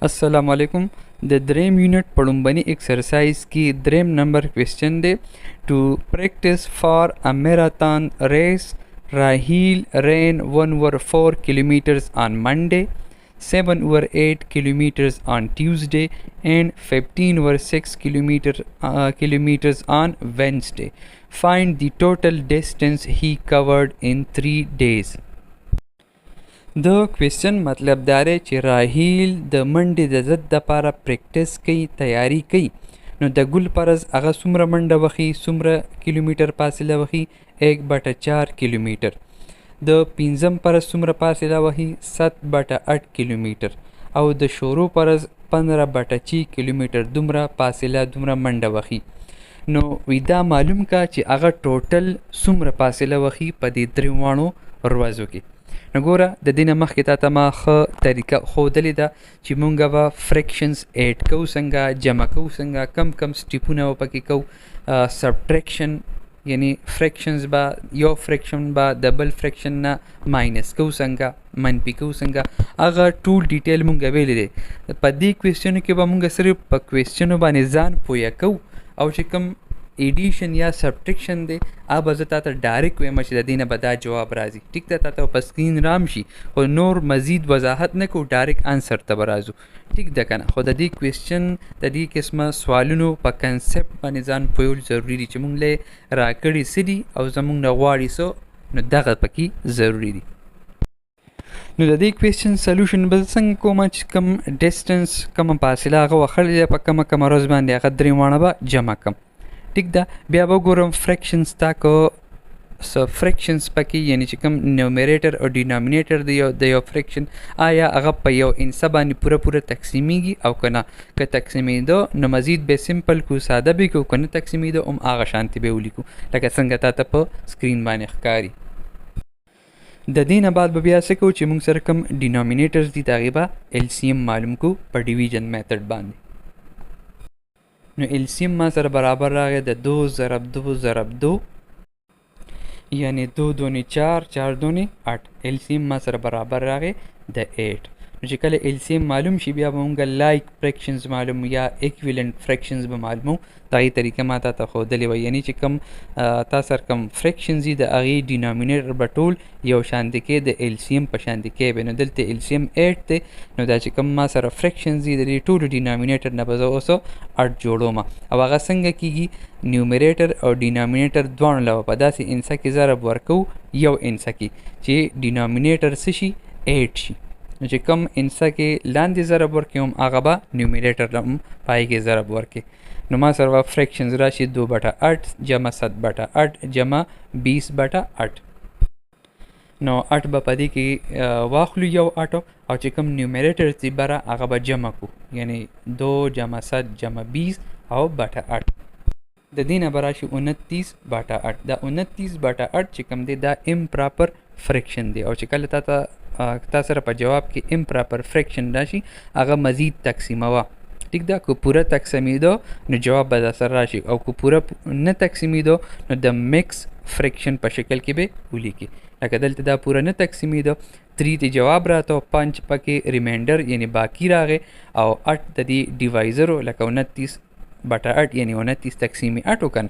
السلام علیکم. د دریم یونټ په لومبني ایکسرسایز کې دریم نمبر کوېسچن دی. ټو پریکټس فار ا میراتھن ریس راهیل رین 1/4 kilometers on Monday, 7/8 kilometers on Tuesday, and 15/6 kilometers on Wednesday. Find the total distance he covered in 3 days. د کوېسچن مطلب دا دی چې راهیل د منډې د ضد دپاره پریکټس کوي، تیاری کوي. نو د ګل پرز هغه څومره منډه وخي، څومره کیلومیټر فاصله وخي، 1/4 کیلومیټر. د پنځم پرز څومره فاصله وخي، 7/8 کیلومیټر. او د شورو پرز 15/6 کیلومیټر دومره فاصله دومره منډه وخي. نو وی دا معلوم کا چې هغه ټوټل څومره فاصله وخي په دې دریوانو ورځو کې. نو ګوره د دې نه مخکې تا ته ما ښه طریقه ښودلې ده چې مونږ به فریکشنز ایډ کوو څنګه، جمع کوو څنګه، کم سټیپونه به پکې کوو. سبټریکشن یعنی فریکشنز به یو فریکشن به د بل فریکشن نه ماینس کوو څنګه، منفي کوو څنګه، هغه ټول ډیټیل مونږ ویلی دی. په دې کوېسچنو کې به مونږ صرف په کوېسچنو باندې ځان پویه کوو، او چې کوم ایډیشن یا سبټریکشن دی هغه به زه تا ته ډایرکټ وایم چې د دې نه به دا جواب راځي. ټیک ده، تا ته په سکرین رام شي، خو نور مزید وضاحت نه کوو، ډایرکټ آنسر ته به راځو. ټیک ده که نه؟ خو د دې کوېسچن د دې قسمه سوالونو په کنسپټ باندې ځان پویول ضروري دي چې مونږ له راکړي څه دي او زمونږ نه غواړي څه، نو دغه پکې ضروري دي. نو د دې کوېسچن سلوشن به څنګه کوم چې کوم ډسټنس کومه فاصله هغه وخړلې ده په کومه ورځ باندې، هغه درې واړه به جمع کړم. ټیک ده، بیا به ګورم فریکشنز تا که څه فریکشنز پکې، یعنی چې کوم نیومریټر او ډینامینیټر د یو فریکشن آیا هغه په یو انسه باندې پوره تقسیمیږي او که نه. که تقسیمېده نو مزید به سمپل کو، ساده به کو، که نه تقسیمېده هم هغه شانتې به ولیکو لکه څنګه تا ته په سکرین باندې ښکاري. د دې نه بعد به بیا څه کوو چې موږ سره کوم ډینامینیټرز دي د هغې به LCM معلوم کو په ډیویژن میتھډ باندې. نو LCM ما سره برابر راغی د 2 ضرب 2 ضرب 2 یعنی 2 دونی 4 4 دونی 8. LCM ما سره برابر راغی د 8. نو چې کله LCM معلوم شي بیا به مونږ لایک فریکشنز معلومو یا ایکویلنٹ فریکشنز به معلومو. د هغې طریقه ما تا ته ښودلې وه، یعنی چې کوم تا سره کوم فریکشنز دي د هغې ډینامینیټر به ټول یو شانتې کې د LCM په شانتې کې به. نو دلته LCM 8 دی، نو دا چې کوم ما سره فریکشنز دي د دې ټولو ډینامینیټر نه به زه اوس 8 جوړوم. او هغه څنګه کېږي، نیومریټر او ډینامینیټر دواړو له به په داسې انسه کې ضرب ورکوو، یو انسه کې چې ډینامینیټر څه شي، 8 شي. نو چې کوم انسه کې لاندې ضرب ورکوم هغه به نیومریټر هم پای کې ضرب ورکړي. نو ما سره به فریکشنز راشي 2/8 جمع 7/8 جمع 20/8. نو 8 به په دې کې واخلو یو 8، او چې کوم نیومریټر دی بره هغه به جمع کو، یعنی 2 جمع 7 جمع 20 او /8. د دې نه به راشي 29/8. دا 29/8 چې کوم دی دا امپراپر فریکشن دی، او چې کله تا سره په جواب کې امپراپر فریکشن راشي هغه مزید تقسیموه. ټیک ده، که پوره تقسیمېدو نو جواب به در سره راشي، او که پوره نه تقسیمېدو نو د میکس فریکشن په شکل کې به ولیکي. لکه دلته دا پوره نه تقسیمېدو، 3 ته جواب راته، 5 پکې ریمایندر یعنی باقی راغی، او 8 د دې ډیوایزر لکه 29/8 یعنی 29 تقسیم 8 وکن.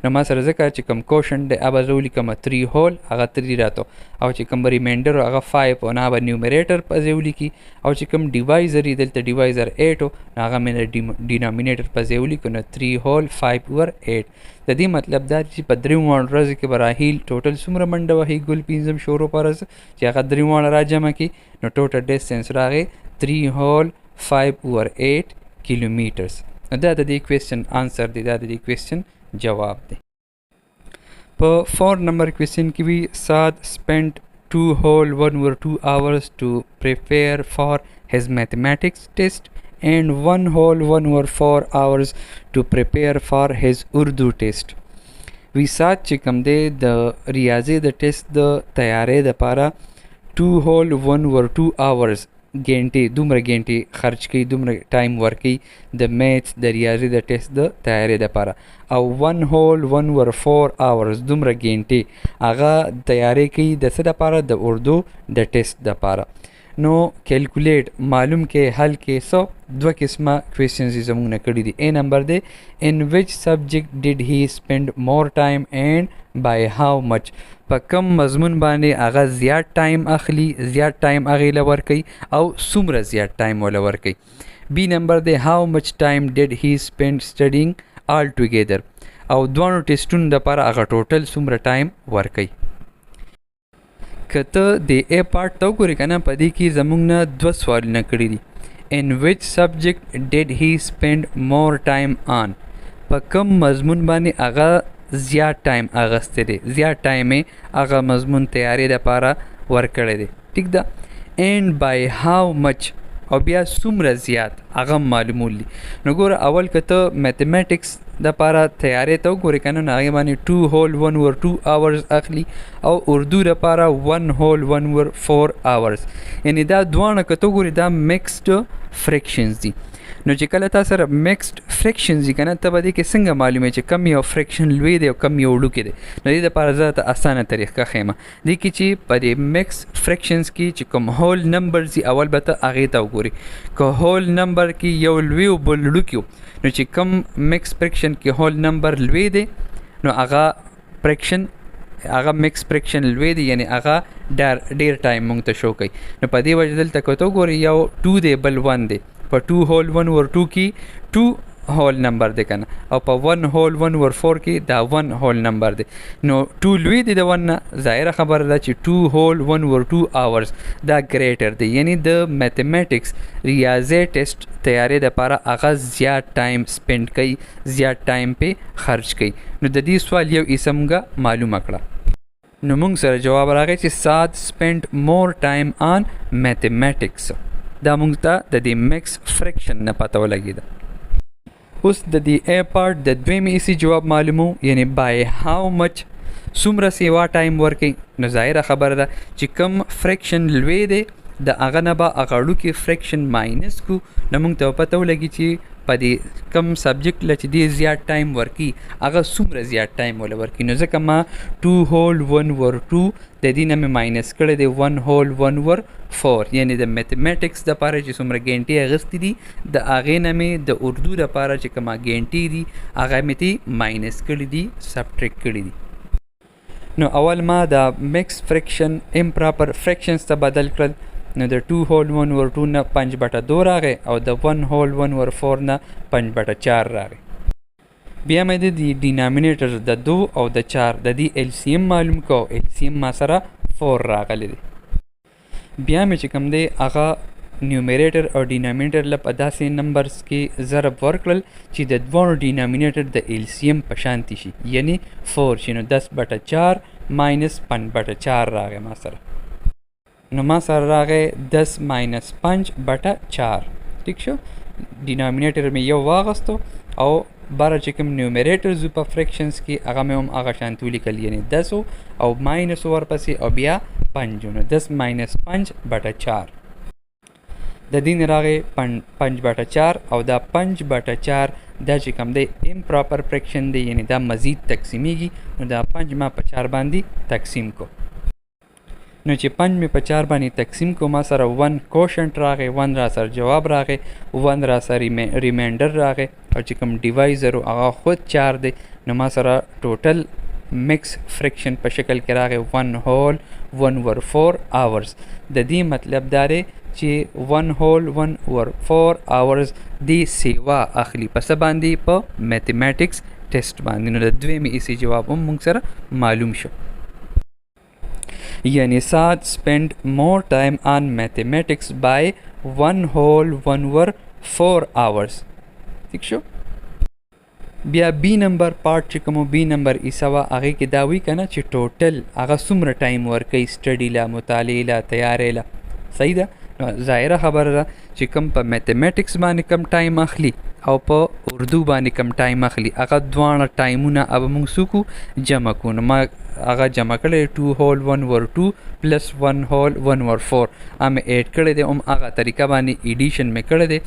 نو ما سره ځکه چې کوم کوشن دی هغه زه ولیکم 3 هول، هغه 3 راته، او چې کوم ریمایندر هغه 5 او نه به نیومریټر په ځای ولیکي، او چې کوم ډیوایزر یې دلته ډیوایزر 8 هغه مې ډینامینیټر په ځای ولیکو. نو 3 هول 5/8. د دې مطلب دا چې په 3 ورځو کې به راهیل ټوټل څومره منډه وهي ګل پنځم شورو پرز چې هغه 3 را جمع کړي، نو ټوټل ډسټنس راغی 3 هول 5/8 کیلومیټرز. دا د دې کوېسچن آنسر دی، دا د دې کوېسچن جواب دی. په 4 نمبر کوېسچن کې وي سعد spent 2 whole 1/2 hours to prepare for his mathematics test and 1 whole 1/4 hours to prepare for his Urdu test. وی سعد چې کوم دی د ریاضي د ټیسټ د تیارۍ دپاره 2 whole 1/2 hours ګینټې دومره ګینټې خرچ کوي، دومره ټایم ورکوي د میتھس د ریاضي د ټیسټ د تیارۍ دپاره، او 1 whole 1/4 hours دومره ګینټې هغه تیاری کوي د څه دپاره، د اردو د ټیسټ دپاره. نو کیلکولیټ معلوم کې حل کې سو دوه قسمه کوېسچنز زموږ نه کړي دي. A نمبر دی in which subject did he spend more time and by how much. په کم مضمون باندې هغه زیات ټایم اخلي، زیات ټایم هغې له ورکوي او څومره زیات ټایم وله ورکوي. B نمبر دی how much time did he spend studying all together. او دوانو ټیسټونو دپاره هغه ټوټل څومره ټایم ورکوي. که ته د A پارټ ته وګورې که نه، په دې کې زموږ نه دوه سوالونه کړي دي. in which subject did he spend more time on. په کم مضمون باندې هغه زیات ټایم اغستی دی، زیات ټایم یې هغه مضمون تیارې دپاره ورکړی دی. ټیک ده. and by how much او بیا څومره زیات هغه معلومول دي. نو ګوره اول که ته میتھمیټکس دپاره تیارې ته وګورې که نه، نو هغې باندې 2 whole 1 over 2 hours اخلي او اردو دپاره 1 whole 1 over 4 hours. یعنې دا دواړه که ته وګورې دا مکسډ فریکشنز دي. نو چې کله تا سره مکسډ فریکشنز دي که نه، ته به دې کې څنګه معلومې چې کم یو فریکشن لوی دی او کم یو وړوکی دی. نو دې دپاره زه ته اسانه طریقه ښیم. دې کې چې په دې مکس فریکشنز کې چې کوم هول نمبرز دي اول به ته هغې ته وګورې. که هول نمبر کې یو لوی او بل وړوکی نو چې کم مکس فریکشن کې هول نمبر لوی دی نو هغه فریکشن هغه مکس فریکشن لوی دی، یعنی هغه ډېر ټایم مونږ ته شو کوي. نو په دې وجه دلته که ته وګورې یو 2 دی بل 1 دی، په 2 whole 1 over 2 کې 2 هول نمبر دی که نه، او په 1 whole 1 over 4 کې دا 1 هول نمبر دی. نو 2 لوی دی د 1 نه، ظاهره خبره ده چې 2 whole 1 over 2 hours دا ګریټر دی. یعنی د میتھمیټکس ریاضی ټیسټ تیارې دپاره هغه زیات ټایم سپینډ کوي، زیات ټایم پې خرچ کوي. نو د دې سوال یو حصه مونږه معلومه کړه. نو مونږ سره جواب راغی چې سعد spent more time on mathematics. دا مونږ ته د دې مکس فریکشن نه پته ولګېده. اوس د دې A پارټ د دویمې حصې جواب معلومو، یعنی بای هاو مچ څومره سیوا ټایم ورکوي. نو ظاهره خبره ده چې کم فریکشن لوی دی د هغه نه به هغه وړوکې فریکشن ماینس کو. نو مونږ ته پته ولګي چې په دې کم سبجیکټ له چې دې زیات ټایم ورکي هغه څومره زیات ټایم وله ورکي. نو ځکه ما 2 whole 1 over 2 د دې نه مې ماینس کړی دی 1 whole 1 over 4. یعنی د میتھمیټکس دپاره چې څومره ګینټې اخیستې دي د هغې نه مې د اردو دپاره چې کومه ګینټې دي هغه مې ترې ماینس کړي دي، سبټریکټ کړي دي. نو اول ما د مکس فریکشن امپراپر فریکشنز ته بدل کړل. نو د 2 whole 1 over 2 نه 5/2 راغی او د 1 whole 1 over 4 نه 5/4 راغی. بیا مې د ډینامینیټر د 2 او د 4 د دې LCM معلوم کو. LCM ما سره 4 راغلی دی. بیا مې چې کوم دی هغه نیومیریټر او ډینامینیټر له په داسې نمبرز کې ضرب ورکړل چې د دوانو ډینامینیټر د LCM په شانتي شي، یعنی 4 شي. نو 10/4 ماینس 5/4 راغی ما سره. نو ما سره راغی 10 ماینس 5/4. ٹھیک شو. ډینامینیټر مې یو واغستو او باره چې کوم نیومیریټر زو په فریکشنز کې هغه مې هم هغه شانتي ولیکل، یعنی 10 او ماینس ورپسې او بیا 5. نو 10 ماینس 5/4 د دې نه راغی 5/4 او دا 5/4 دا چې کوم دی امپراپر فریکشن دی، یعنی دا مزید تقسیمیږي. نو دا 5 ما په 4 باندې تقسیم کو. نو چې 5 مې په 4 باندې تقسیم کو ما سره 1 کوشنټ راغی، 1 را سره جواب راغی، 1 را سره ریمینډر راغی او چې کوم ډیوایزر هغه خود 4 دی. نو ما سره ټوټل مکس فریکشن په شکل کې راغی 1 whole 1 over 4 hours. د دې مطلب دا دی چې 1 whole 1 over 4 hours دی سیوا اخلي په څه باندې؟ په میتھمیټکس ټیسټ باندې. نو د دویمې حصې جواب هم موږ سره معلوم شو. یعنی سعد spent more time on mathematics by 1 whole 1 over 4 hours. ٹھیک شو. بیا بی نمبر پارٹ چې کوم بی نمبر ایسوا هغه کې دا وی کنه چې ټوټل هغه څومره ټایم ورکوي سټډي لا، مطالعې لا، تیارې لا. صحیح ده. ظاهره خبره ده چې کوم په میتھمیټکس باندې کم ټایم اخلي او په اردو باندې کم ټایم اخلي هغه دواړه ټایمونه अब موږ سوکو جمع کو. نو ما هغه جمع کړی 2 هول 1 ور 2 پلس 1 هول 1 ور 4 ام ایډ کړی دی هغه طریقه باندې ایډیشن مې کړی دی.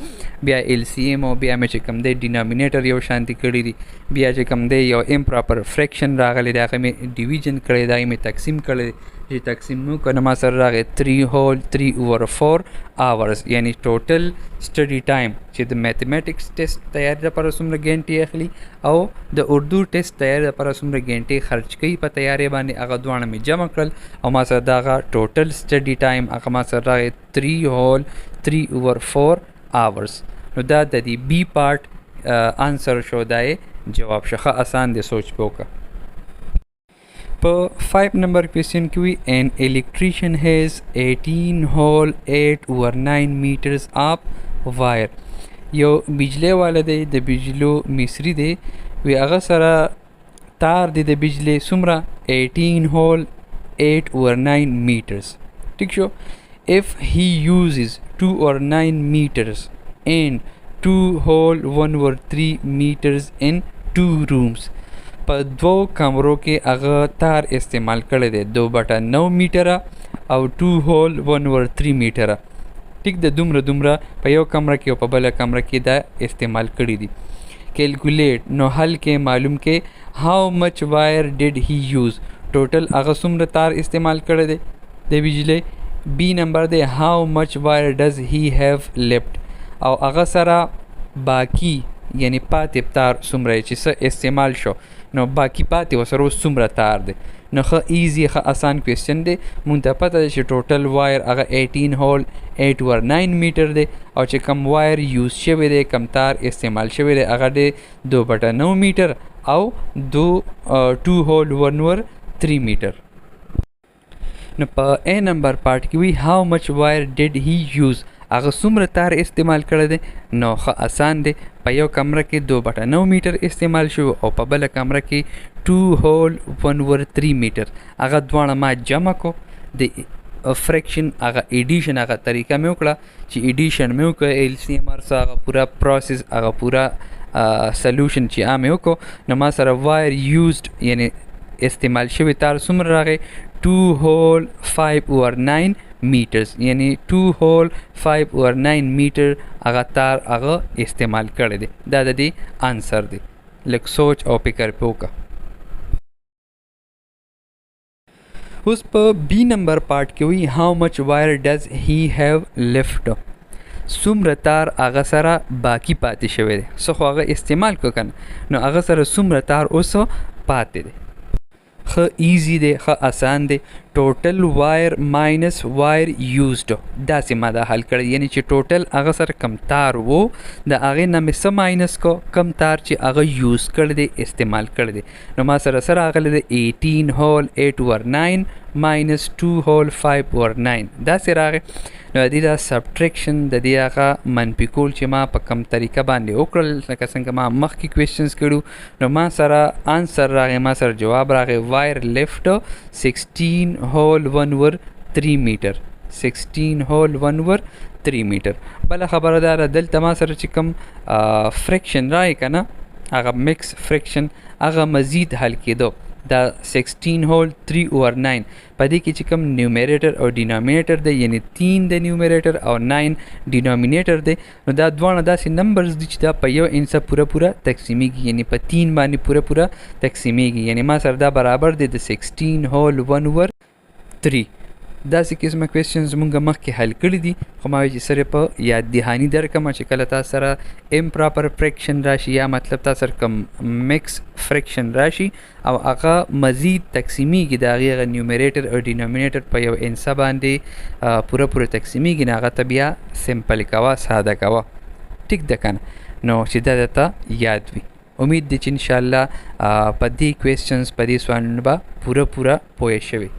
بیا ایل سی ایم او بیا مې چې کوم دی ډینامینیټر یو شانتي کړی دی. بیا چې کوم دی یو امپراپر فریکشن راغلی دی هغه مې ډیویژن کړی دی مې تقسیم کړی دی. چې تقسیم مو کنه ما سره راغی 3 هول 3 اوور 4 آورز یعنی ټوټل سټډي ټایم چې د میتھمیټکس ټیسټ تیار لپاره څومره غنټې اخلي او د اردو ټیسټ تیار لپاره څومره غنټې خرج کوي په تیارې باندې هغه دواړه مې جمع کړل او ما سره دغه ټوټل سټډي ټایم هغه ما سره راغی 3 هول 3 اوور 4 آورز. نو دا د دې بی پارت آنسر شو دای جواب شخه آسان دی سوچ پوکا. په 5 نمبر کوېسچن کې وي an electrician has 18 hole 8 over 9 meters of wire. یو بجلی والا دی د بجلو مصری دی وی هغه سره تار دی د بجلی څومره 18 hole 8 over 9 meters. ٹھیک شو. if he uses 2 or 9 meters and 2 hole 1 over 3 meters in 2 rooms په 2 کمرو کې هغه تار استعمال کړی دی 2/9 میټره او 2 هول 1 over 3 میټره. ټیک د دومره په یو کمره کې او په بله کمره کې دا استعمال کړی دي. کیلکولیټ نو حل کې معلوم کې هاو مچ وایر ډیډ هی یوز ټوټل هغه څومره تار استعمال کړی دی د بجلی. بی نمبر دی هاو مچ وایر ډز هی هیو لیفټ او هغه سره باقی یعنی پاتې تار څومره چې څه استعمال شو نو باقی پاتې وسره اوس څومره تار دی. نو ښه ایزي ښه آسان کوېسچن دی. مونږ ته پته ده چې ټوټل وایر هغه 18 هول 8 over 9 میټر دی او چې کم وایر یوز شوی دی کم تار استعمال شوی دی هغه دی 2/9 میټر او 2 هول 1 over 3 میټر. نو په ا نمبر پارت کې وی هاو مچ وایر ډیډ هی یوز هغه څومره تار استعمال کړی دی. نو ښه آسان دی. په یو کمره کې 2/9 میټر استعمال شو او په بله کمره کې 2 هول 1 over 3 میټر هغه دواړه ما جمع کو. د فریکشن هغه ایډیشن هغه طریقه مې وکړه چې ایډیشن مې وکړه ایل سی ایم آر سره هغه پوره پروسس هغه پوره سلوشن چې عام یې وکړو نو ما سره وایر یوزډ یعنی استعمال شوی تار څومره راغی 2 هول 5 over 9 میټرز یعنی 2 هول 5 over 9 میټر هغه تار هغه استعمال کړی دی. دا د دې آنسر دی. لږ سوچ او فکر پې وکړه. اوس په بی نمبر پارت کې وی هاو مچ وایر ډز هی هیو لیفټ څومره تار هغه سره باقی پاتې شوی دی. څه خو هغه استعمال کړه کنه نو هغه سره څومره تار اوس پاتې دی. ښه ایزي دی ښه آسان دی. ټوټل وایر ماینس وایر یوزډ داسې ما دا حل کړی یعنی چې ټوټل هغه سره کم تار وو د هغې نه مې څه ماینس کو کم تار چې هغه یوز کړی دی استعمال کړی دی. نو ما سره راغلی دی 18 هول 8 over 9 ماینس 2 هول 5 over 9 داسې راغی. نو د دې دا سبټریکشن د دې هغه منفي کول چې ما په کم طریقه باندې وکړل لکه څنګه ما مخکې کوېسچنز کړو نو ما سره آنسر راغی ما سره جواب راغی وایر لیفټ 16 هول 1 over 3 میټر 16 هول 1 over 3 میټر. بله خبره دا ده دلته ما سره چې کوم فریکشن راغی که نه هغه میکس فریکشن هغه مزید حل کېدو دا 16 هول 3 over 9 په دې کې چې کوم نیومریټر او ډینامینیټر دی یعنی 3 د نیومریټر او 9 ډینامینیټر دی نو دا دواړه داسې نمبرز دي چې دا په یو انسه پوره تقسیمیږي یعنی په 3 باندې پوره تقسیمیږي یعنی ما سره دا برابر دی د 16 هول 1 over 3. داسې قسمه کوېسچنز مونږ مخکې حل کړي دي خو ما وایي چې سره په یاد دهاني درکړم چې کله تاسو سره امپراپر فریکشن راشي یا مطلب تاسو سره کوم میکس فریکشن راشي او هغه مزید تقسیمیږي د هغې هغه نیومریټر او ډینامینیټر په یو انسه باندې پوره تقسیمیږي نو هغه ته بیا سمپل کوه ساده کوه. ټیک ده که نه نو چې دا درته یاد وي. امید دی چې انشاءالله په دې کوېسچنز په دې سوالونو به پوره پوه شوي.